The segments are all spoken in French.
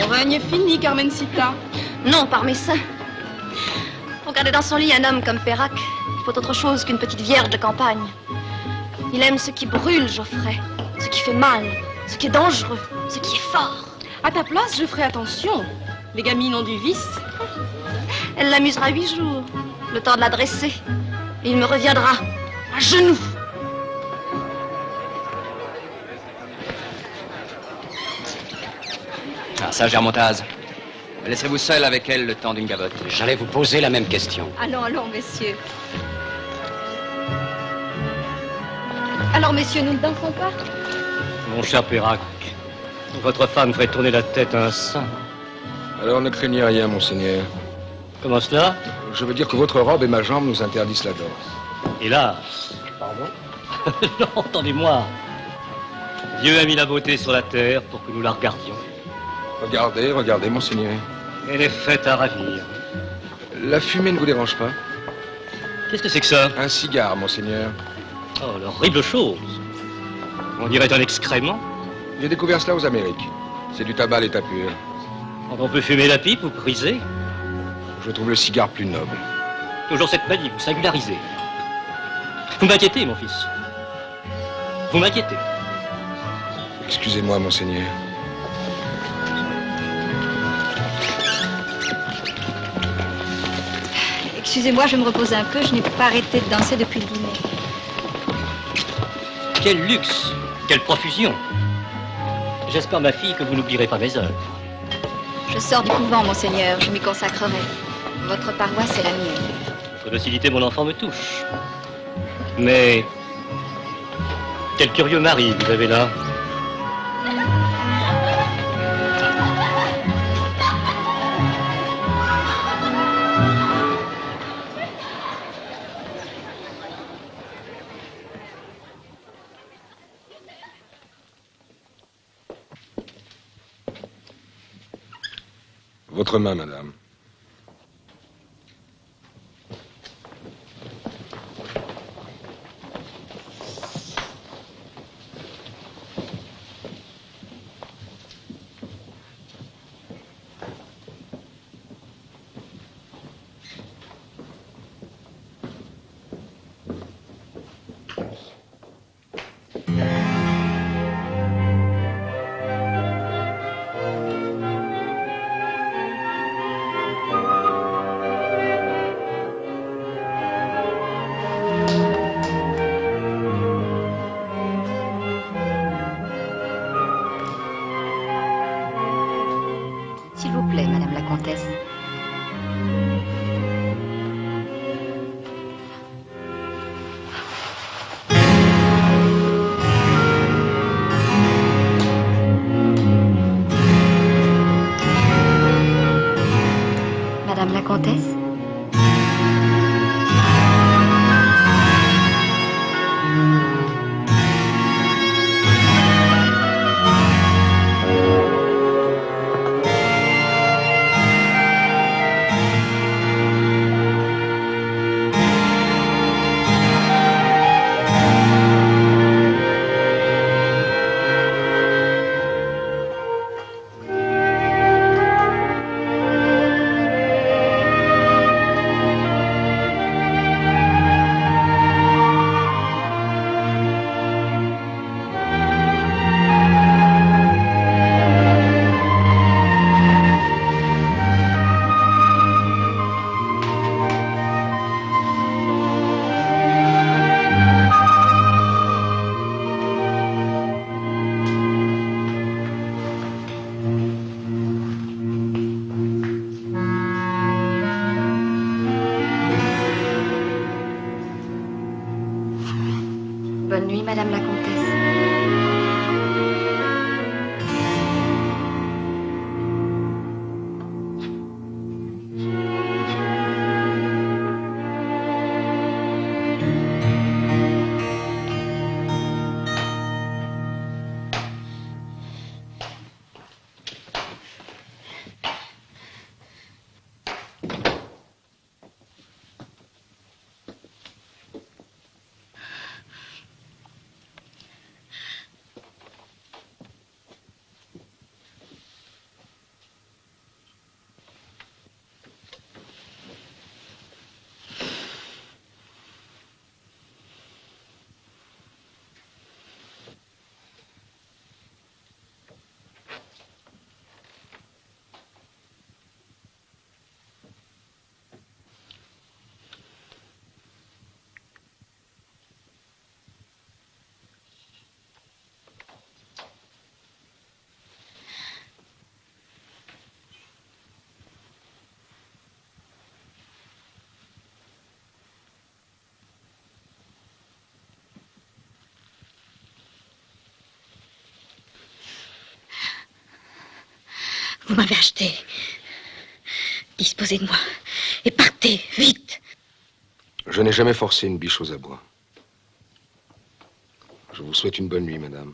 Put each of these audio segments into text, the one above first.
règne est fini, Carmencita. Non, par mes seins. Pour garder dans son lit un homme comme Perrac, il faut autre chose qu'une petite vierge de campagne. Il aime ce qui brûle, Geoffrey, ce qui fait mal, ce qui est dangereux, ce qui est fort. À ta place, je ferai attention. Les gamines ont du vice. Elle l'amusera 8 jours, le temps de la dresser. Et il me reviendra, à genoux. Ah, ça, Germontaz. Laisserez-vous seul avec elle le temps d'une gavotte? J'allais vous poser la même question. Allons, allons, messieurs. Alors, messieurs, nous ne dansons pas? Mon cher Perrac, votre femme ferait tourner la tête à un saint. Alors ne craignez rien, monseigneur. Comment cela? Je veux dire que votre robe et ma jambe nous interdisent la danse. Hélas. Pardon? Non, entendez-moi. Dieu a mis la beauté sur la terre pour que nous la regardions. Regardez, regardez, monseigneur. Elle est faite à ravir. La fumée ne vous dérange pas? Qu'est-ce que c'est que ça? Un cigare, monseigneur. Oh, l'horrible chose. On dirait un excrément. J'ai découvert cela aux Amériques. C'est du tabac à l'état pur. Quand on peut fumer la pipe, vous prisez. Je trouve le cigare plus noble. Toujours cette manie, vous singularisez. Vous m'inquiétez, mon fils. Vous m'inquiétez. Excusez-moi, monseigneur. Excusez-moi, je me repose un peu. Je n'ai pas arrêté de danser depuis le dîner. Quel luxe, quelle profusion. J'espère, ma fille, que vous n'oublierez pas mes œuvres. Je sors du couvent, monseigneur. Je m'y consacrerai. Votre paroisse est la mienne. Votre docilité, mon enfant, me touche. Mais quel curieux mari vous avez là. Votre main, madame. S'il vous plaît, madame la comtesse. Madame la comtesse? Bonne nuit, madame la comtesse. Vous m'avez acheté. Disposez de moi. Et partez, vite. Je n'ai jamais forcé une biche aux abois. Je vous souhaite une bonne nuit, madame.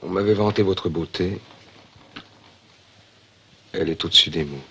On m'avait vanté votre beauté. Elle est au-dessus des mots.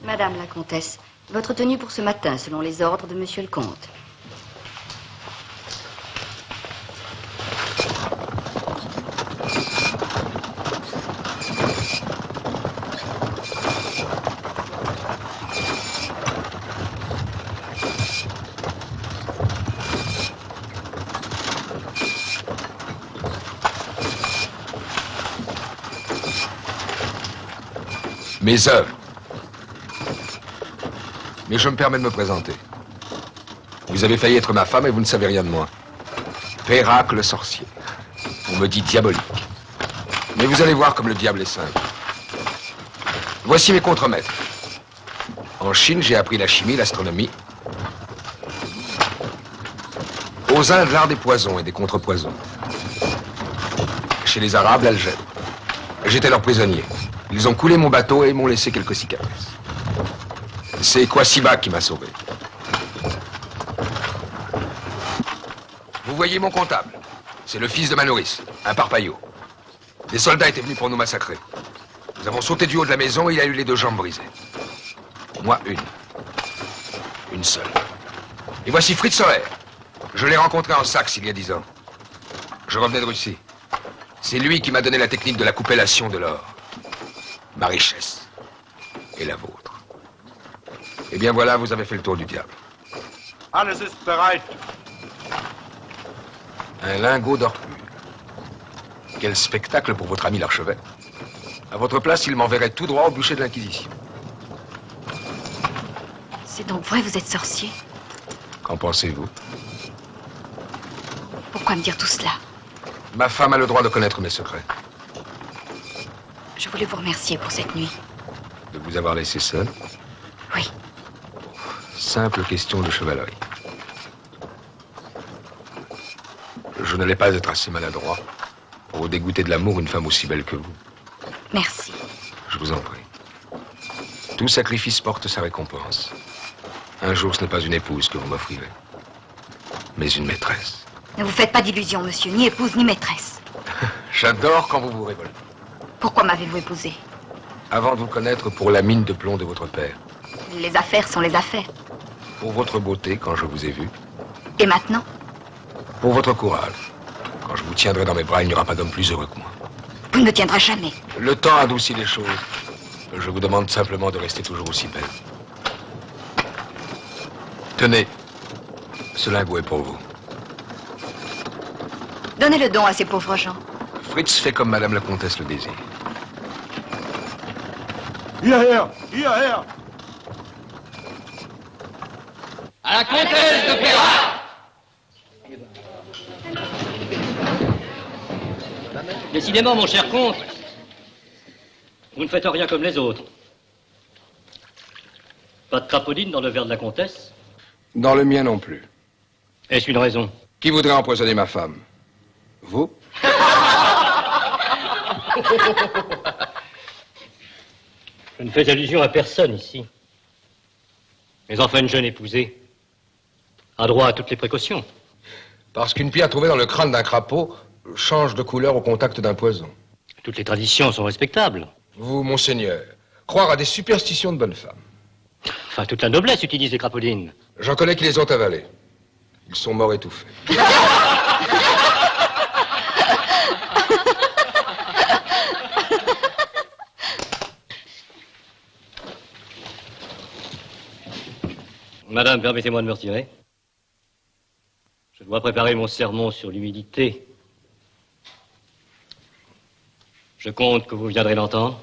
Madame la comtesse, votre tenue pour ce matin, selon les ordres de monsieur le comte. Mes œuvres. Mais je me permets de me présenter. Vous avez failli être ma femme et vous ne savez rien de moi. Pérac le sorcier. On me dit diabolique. Mais vous allez voir comme le diable est simple. Voici mes contremaîtres. En Chine, j'ai appris la chimie, l'astronomie. Aux Indes, l'art des poisons et des contrepoisons. Chez les Arabes, l'algèbre. J'étais leur prisonnier. Ils ont coulé mon bateau et m'ont laissé quelques cicatrices. C'est Kwasiba qui m'a sauvé. Vous voyez mon comptable. C'est le fils de ma nourrice, un parpaillot. Des soldats étaient venus pour nous massacrer. Nous avons sauté du haut de la maison et il a eu les 2 jambes brisées. Moi, une. Une seule. Et voici Fritz Hoer. Je l'ai rencontré en Saxe il y a 10 ans. Je revenais de Russie. C'est lui qui m'a donné la technique de la coupellation de l'or. Ma richesse. Et la vôtre. Eh bien voilà, vous avez fait le tour du diable. Alles ist bereit. Un lingot d'or pur. Quel spectacle pour votre ami l'archevêque. À votre place, il m'enverrait tout droit au bûcher de l'Inquisition. C'est donc vrai, vous êtes sorcier? Qu'en pensez-vous? Pourquoi me dire tout cela? Ma femme a le droit de connaître mes secrets. Je voulais vous remercier pour cette nuit. De vous avoir laissé seul? Oui. Simple question de chevalerie. Je n'allais pas être assez maladroit pour dégoûter de l'amour une femme aussi belle que vous. Merci. Je vous en prie. Tout sacrifice porte sa récompense. Un jour, ce n'est pas une épouse que vous m'offrirez, mais une maîtresse. Ne vous faites pas d'illusions, monsieur, ni épouse, ni maîtresse. J'adore quand vous vous révoltez. Pourquoi m'avez-vous épousé? Avant de vous connaître pour la mine de plomb de votre père. Les affaires sont les affaires. Pour votre beauté, quand je vous ai vu. Et maintenant? Pour votre courage. Quand je vous tiendrai dans mes bras, il n'y aura pas d'homme plus heureux que moi. Vous ne me tiendrez jamais. Le temps adoucit les choses. Je vous demande simplement de rester toujours aussi belle. Tenez, ce lingot est pour vous. Donnez le don à ces pauvres gens. Fritz fait comme Madame la Comtesse le désire. Hierher! Hierher! À la comtesse de Pérac! Décidément, mon cher comte, vous ne faites rien comme les autres. Pas de crapaudine dans le verre de la comtesse? Dans le mien non plus. Est-ce une raison? Qui voudrait empoisonner ma femme? Vous? Je ne fais allusion à personne ici. Mais enfin, une jeune épousée a droit à toutes les précautions. Parce qu'une pierre trouvée dans le crâne d'un crapaud change de couleur au contact d'un poison. Toutes les traditions sont respectables. Vous, monseigneur, croire à des superstitions de bonne femme. Enfin, toute la noblesse utilise les crapaudines. J'en connais qui les ont avalés. Ils sont morts étouffés. Madame, permettez-moi de me retirer. Je dois préparer mon sermon sur l'humilité. Je compte que vous viendrez l'entendre.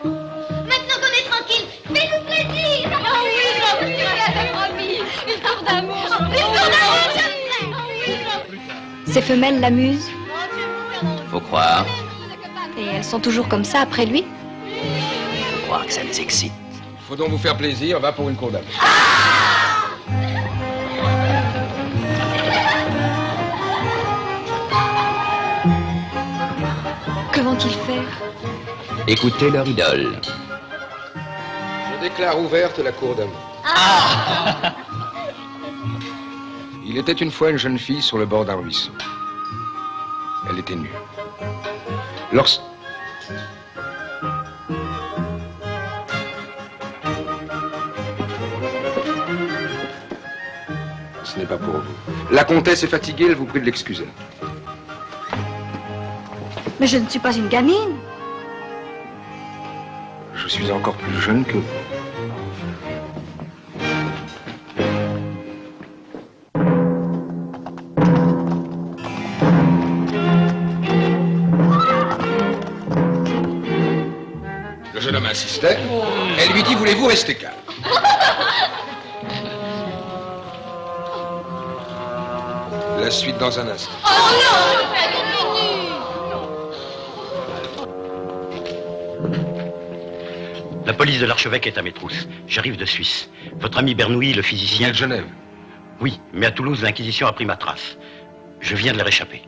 Maintenant qu'on est tranquille, fais-nous plaisir! Oh oui, notre ami! Histoire d'amour! Ces femelles l'amusent Faut croire. et elles sont toujours comme ça après lui. Faut croire que ça les excite. Faut donc vous faire plaisir, va pour une cour d'amour. Que vont-ils faire? Écoutez leur idole. Je déclare ouverte la cour d'amour. Il était une fois une jeune fille sur le bord d'un ruisseau. Elle était nue. Ce n'est pas pour vous. La comtesse est fatiguée, elle vous prie de l'excuser. Mais je ne suis pas une gamine. Je suis encore plus jeune que vous. Le jeune homme insistait. Elle lui dit, voulez-vous rester calme? La suite dans un instant. La police de l'archevêque est à mes trousses. J'arrive de Suisse. Votre ami Bernoulli, le Il physicien... vient de Genève. Oui, mais à Toulouse, l'Inquisition a pris ma trace. Je viens de leur échapper.